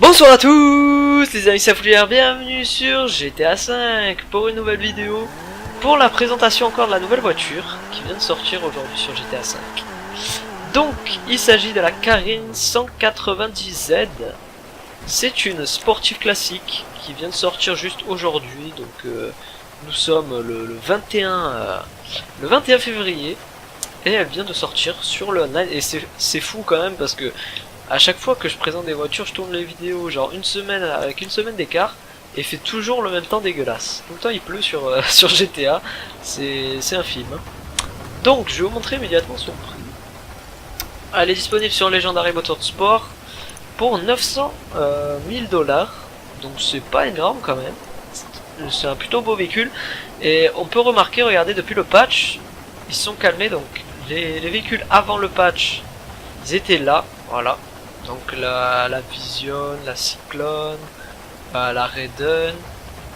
Bonsoir à tous les amis Safoulières, bienvenue sur GTA 5 pour une nouvelle vidéo, pour la présentation encore de la nouvelle voiture qui vient de sortir aujourd'hui sur GTA 5. Donc il s'agit de la Carine 190Z, c'est une sportive classique qui vient de sortir juste aujourd'hui, donc nous sommes le 21 février et elle vient de sortir sur le online et c'est fou quand même parce que à chaque fois que je présente des voitures, je tourne les vidéos genre une semaine avec une semaine d'écart et fait toujours le même temps dégueulasse. Tout le temps il pleut sur, sur GTA, c'est un film. Donc je vais vous montrer immédiatement son prix. Elle est disponible sur Legendary Motorsport pour 900 000 $, donc c'est pas énorme quand même. C'est un plutôt beau véhicule et on peut remarquer, regardez, depuis le patch, ils sont calmés, donc les véhicules avant le patch, ils étaient là, voilà. Donc la Vision, la Cyclone, la Raiden.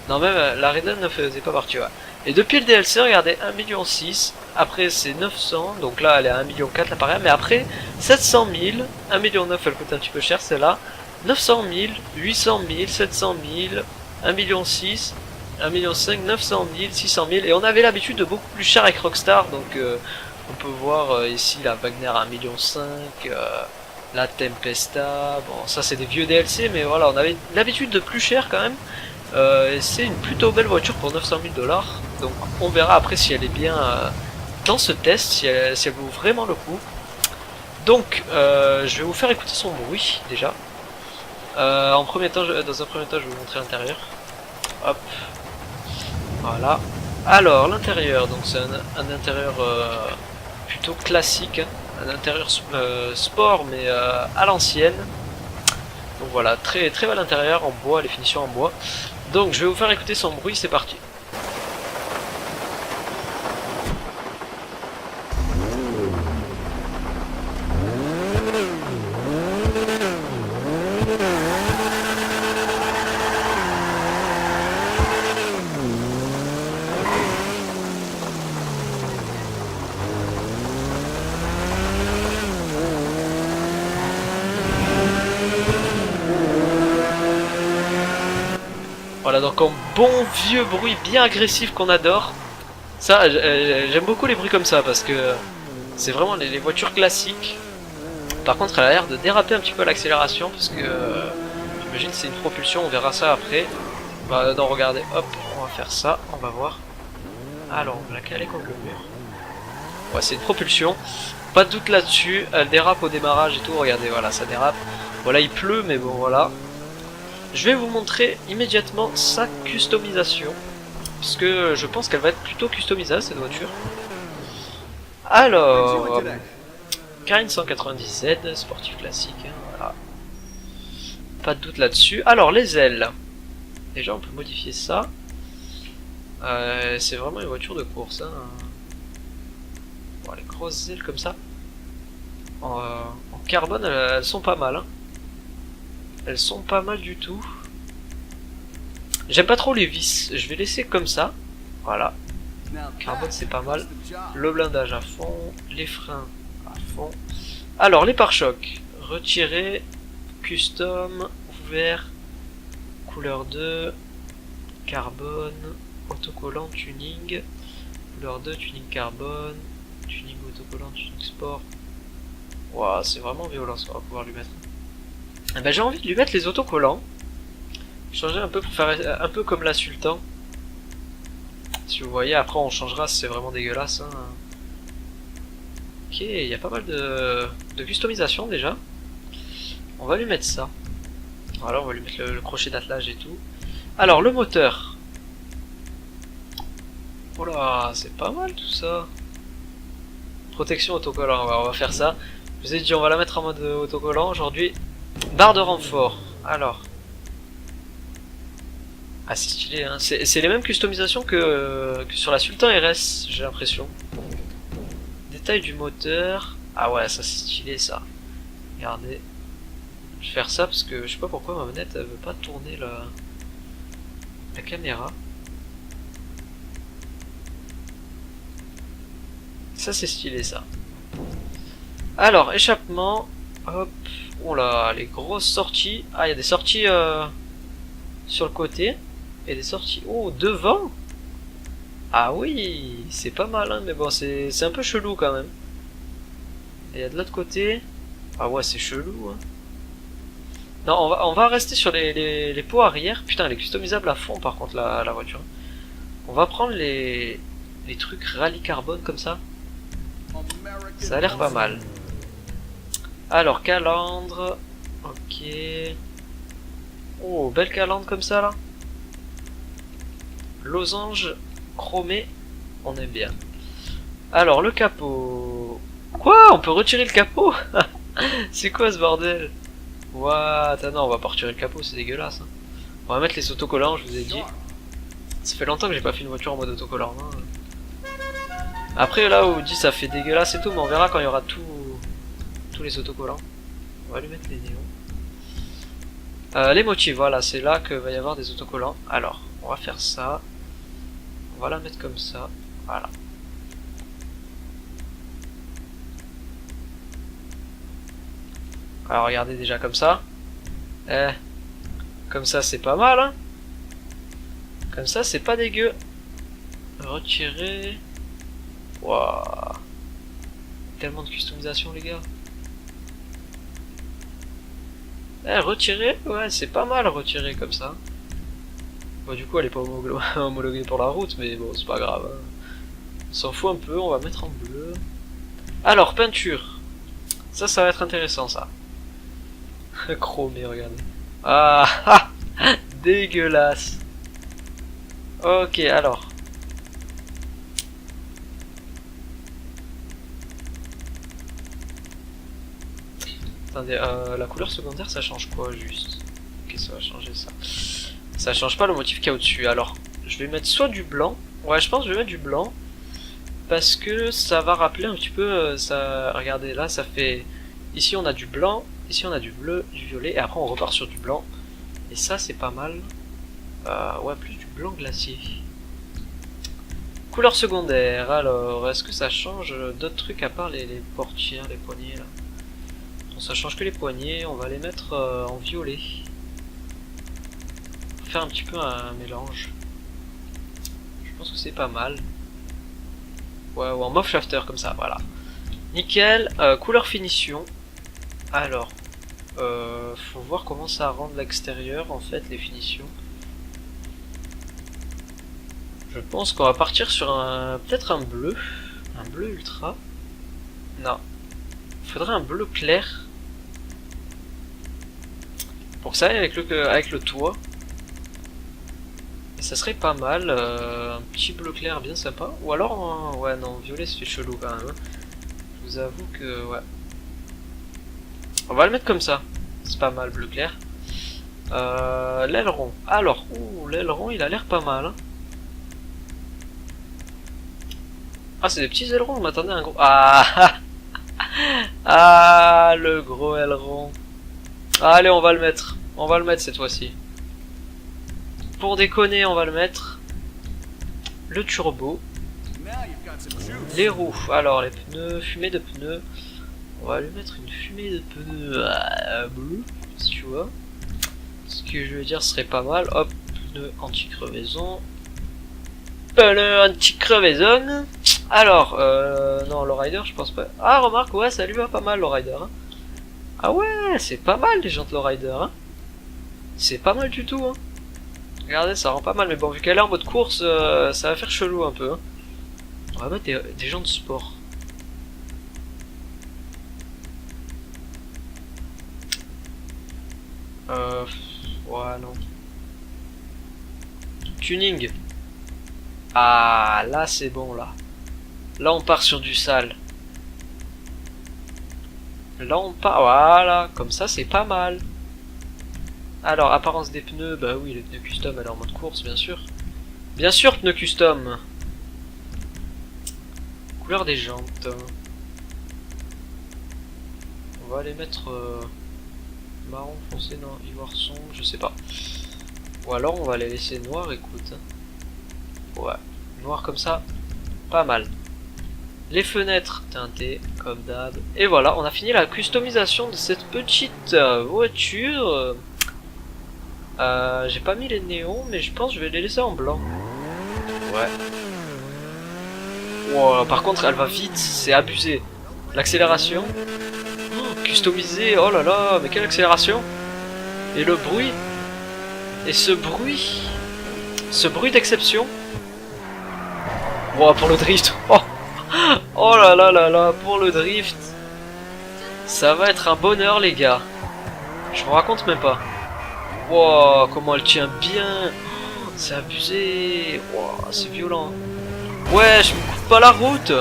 Non, même la Raiden ne faisait pas partie, ouais. Et depuis le DLC, regardez, 1,6 million. Après c'est 900, donc là elle est à 1,4 million l'appareil. Mais après 700 000, 1,9 million elle coûte un petit peu cher celle-là. 900 000, 800 000, 700 000, 1,6 million, 1,5 million, 900 000, 600 000. Et on avait l'habitude de beaucoup plus cher avec Rockstar, donc on peut voir ici la Wagner à 1,5 million. La Tempesta, bon ça c'est des vieux DLC, mais voilà, on avait l'habitude de plus cher quand même. C'est une plutôt belle voiture pour 900 000 $, donc on verra après si elle est bien dans ce test, si elle vaut vraiment le coup. Donc je vais vous faire écouter son bruit déjà. Dans un premier temps je vais vous montrer l'intérieur. Hop, voilà. Alors l'intérieur, donc c'est un intérieur plutôt classique, hein. Un intérieur sport mais à l'ancienne. Donc voilà, très bel intérieur en bois, les finitions en bois. Donc je vais vous faire écouter son bruit, c'est parti. Voilà, donc un bon vieux bruit bien agressif qu'on adore. Ça, j'aime beaucoup les bruits comme ça parce que c'est vraiment les voitures classiques. Par contre, elle a l'air de déraper un petit peu à l'accélération parce que j'imagine que c'est une propulsion, on verra ça après. Bah, non, regardez, hop, on va faire ça, on va voir. Alors, on va la caler contre le mur. Ouais, c'est une propulsion, pas de doute là-dessus. Elle dérape au démarrage et tout, regardez, voilà, ça dérape. Voilà, il pleut, mais bon, voilà. Je vais vous montrer immédiatement sa customisation, puisque je pense qu'elle va être plutôt customisable cette voiture. Alors, Carine 190Z, sportif classique, hein, voilà. Pas de doute là-dessus. Alors les ailes, déjà on peut modifier ça. C'est vraiment une voiture de course, hein. Bon, les grosses ailes comme ça, en carbone, elles sont pas mal, hein. Elles sont pas mal du tout. J'aime pas trop les vis, je vais laisser comme ça. Voilà. Carbone c'est pas mal. Le blindage à fond, les freins à fond. Alors les pare-chocs, retiré, custom, ouvert, couleur 2, carbone, autocollant, tuning, couleur 2, tuning carbone, tuning autocollant, tuning sport. Waouh, c'est vraiment violent ce qu'on va pouvoir lui mettre. Eh ben, j'ai envie de lui mettre les autocollants. Changer un peu pour faire un peu comme la Sultan. Si vous voyez, après on changera si c'est vraiment dégueulasse, hein. Ok, il y a pas mal de customisation déjà. On va lui mettre ça. Voilà, on va lui mettre le crochet d'attelage et tout. Alors le moteur. Voilà, c'est pas mal tout ça. Protection autocollant, on va faire ça. Je vous ai dit, on va la mettre en mode autocollant aujourd'hui. Barre de renfort. Alors. Ah, c'est stylé, hein. C'est les mêmes customisations que sur la Sultan RS, j'ai l'impression. Détail du moteur. Ah ouais, ça c'est stylé ça. Regardez. Je vais faire ça parce que je sais pas pourquoi ma manette elle veut pas tourner la caméra. Ça c'est stylé ça. Alors, échappement. Hop. Oh là, les grosses sorties. Ah, il y a des sorties sur le côté. Et des sorties... Oh, devant. Ah oui, c'est pas mal, hein, mais bon, c'est un peu chelou quand même. Et il y a de l'autre côté... Ah ouais, c'est chelou, hein. Non, on va rester sur les pots arrière. Putain, elle est customisable à fond par contre la voiture. On va prendre les trucs rallye carbone comme ça. Ça a l'air pas mal. Alors, calandre. Ok. Oh, belle calandre comme ça là. Losange chromé. On aime bien. Alors, le capot. Quoi? On peut retirer le capot? C'est quoi ce bordel? What? Ah non, on va pas retirer le capot, c'est dégueulasse. Hein. On va mettre les autocollants, je vous ai dit. Ça fait longtemps que j'ai pas fait une voiture en mode autocollant. Hein. Après, là où dit ça fait dégueulasse et tout, mais on verra quand il y aura tous les autocollants. On va lui mettre les néons. Les motifs, voilà, c'est là que va y avoir des autocollants. Alors, on va faire ça. On va la mettre comme ça. Voilà. Alors, regardez déjà comme ça. Comme ça, c'est pas mal, hein. Comme ça, c'est pas dégueu. Retirer. Waouh. Tellement de customisation, les gars. Retirer, ouais, c'est pas mal retirer comme ça. Bon, du coup, elle est pas homologuée pour la route, mais bon, c'est pas grave. Hein. On s'en fout un peu, on va mettre en bleu. Alors, peinture. Ça va être intéressant, ça. Chromé, regardez. Ah, dégueulasse. Ok, alors. Attendez, la couleur secondaire, ça change quoi, juste? Ok, ça va changer ça. Ça change pas le motif qu'il y a au-dessus. Alors, je vais mettre soit du blanc. Ouais, je pense que je vais mettre du blanc. Parce que ça va rappeler un petit peu... ça. Regardez, là, ça fait... Ici, on a du blanc. Ici, on a du bleu, du violet. Et après, on repart sur du blanc. Et ça, c'est pas mal. Ouais, plus du blanc glacé. Couleur secondaire. Alors, est-ce que ça change d'autres trucs à part les portières, les poignées, là? Bon, ça change que les poignées. On va les mettre en violet. Faire un petit peu un mélange. Je pense que c'est pas mal. Ouais, ou en mauve shafter comme ça, voilà. Nickel. Couleur finition. Alors, faut voir comment ça rend l'extérieur en fait, les finitions. Je pense qu'on va partir sur un peut-être un bleu ultra. Non, faudrait un bleu clair pour que ça aille avec le toit. Et ça serait pas mal, un petit bleu clair bien sympa. Ou alors, ouais non, violet ça fait chelou quand même. Hein. Je vous avoue que ouais. On va le mettre comme ça. C'est pas mal bleu clair. L'aileron. Alors, l'aileron il a l'air pas mal. Hein. Ah, c'est des petits ailerons, on m'attendait un gros... Ah ah, le gros aileron. Allez, on va le mettre. On va le mettre cette fois-ci. Pour déconner, on va le mettre. Le turbo. Les roues. Alors, les pneus, fumée de pneus. On va lui mettre une fumée de pneus bleu, si tu vois. Ce que je veux dire serait pas mal. Hop, pneus anti-crevaison. Pneus anti-crevaison. Alors, non, le rider, je pense pas. Ah, remarque, ouais, ça lui va pas mal, le rider. Hein. Ah ouais, c'est pas mal les jantes le rider. Hein. C'est pas mal du tout. Hein. Regardez, ça rend pas mal, mais bon, vu qu'elle est en mode course, ça va faire chelou un peu. Hein. On va mettre des jantes sport. Ouais, non. Tuning. Ah, là, c'est bon, là. Là, on part sur du sale. Là, on part... Voilà, comme ça, c'est pas mal. Alors, apparence des pneus, bah oui, les pneus custom, elle est en mode course, bien sûr. Bien sûr, pneus custom. Couleur des jantes. On va les mettre... marron foncé, non, ivoire sombre, je sais pas. Ou alors, on va les laisser noirs, écoute. Ouais, noir comme ça, pas mal. Les fenêtres teintées, comme d'hab. Et voilà, on a fini la customisation de cette petite voiture. J'ai pas mis les néons, mais je pense que je vais les laisser en blanc. Ouais. Wow, par contre, elle va vite, c'est abusé. L'accélération. Oh, customisé, oh là là, mais quelle accélération. Et le bruit. Et ce bruit. Ce bruit d'exception. Wow, pour le drift. Oh. Oh là là là là, pour le drift. Ça va être un bonheur, les gars. Je vous raconte même pas. Wow, comment elle tient bien. Oh, c'est abusé. Wow, c'est violent. Ouais, je me coupe pas la route.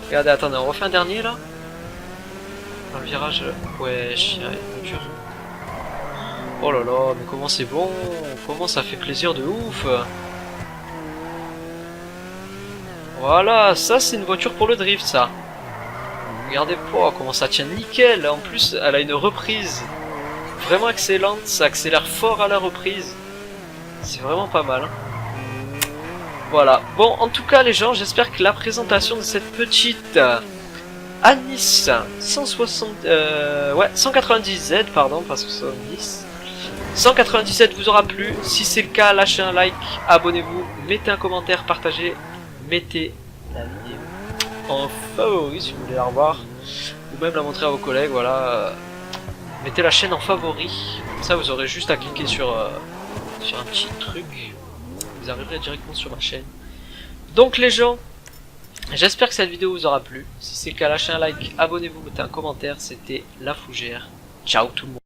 Regardez, attendez, on refait un dernier là. Dans le virage. Ouais, il y a une voiture. Oh là là, mais comment c'est bon. Comment ça fait plaisir de ouf. Voilà, ça c'est une voiture pour le drift, ça. Regardez pas comment ça tient nickel. En plus, elle a une reprise vraiment excellente. Ça accélère fort à la reprise. C'est vraiment pas mal. Voilà. Bon, en tout cas, les gens, j'espère que la présentation de cette petite Anis 190Z, pardon, pas 70. 197 vous aura plu. Si c'est le cas, lâchez un like, abonnez-vous, mettez un commentaire, partagez. Mettez la vidéo en favori si vous voulez la revoir, ou même la montrer à vos collègues, voilà. Mettez la chaîne en favori, comme ça vous aurez juste à cliquer sur un petit truc, vous arriverez directement sur ma chaîne. Donc les gens, j'espère que cette vidéo vous aura plu. Si c'est le cas, lâchez un like, abonnez-vous, mettez un commentaire. C'était La Fougère. Ciao tout le monde.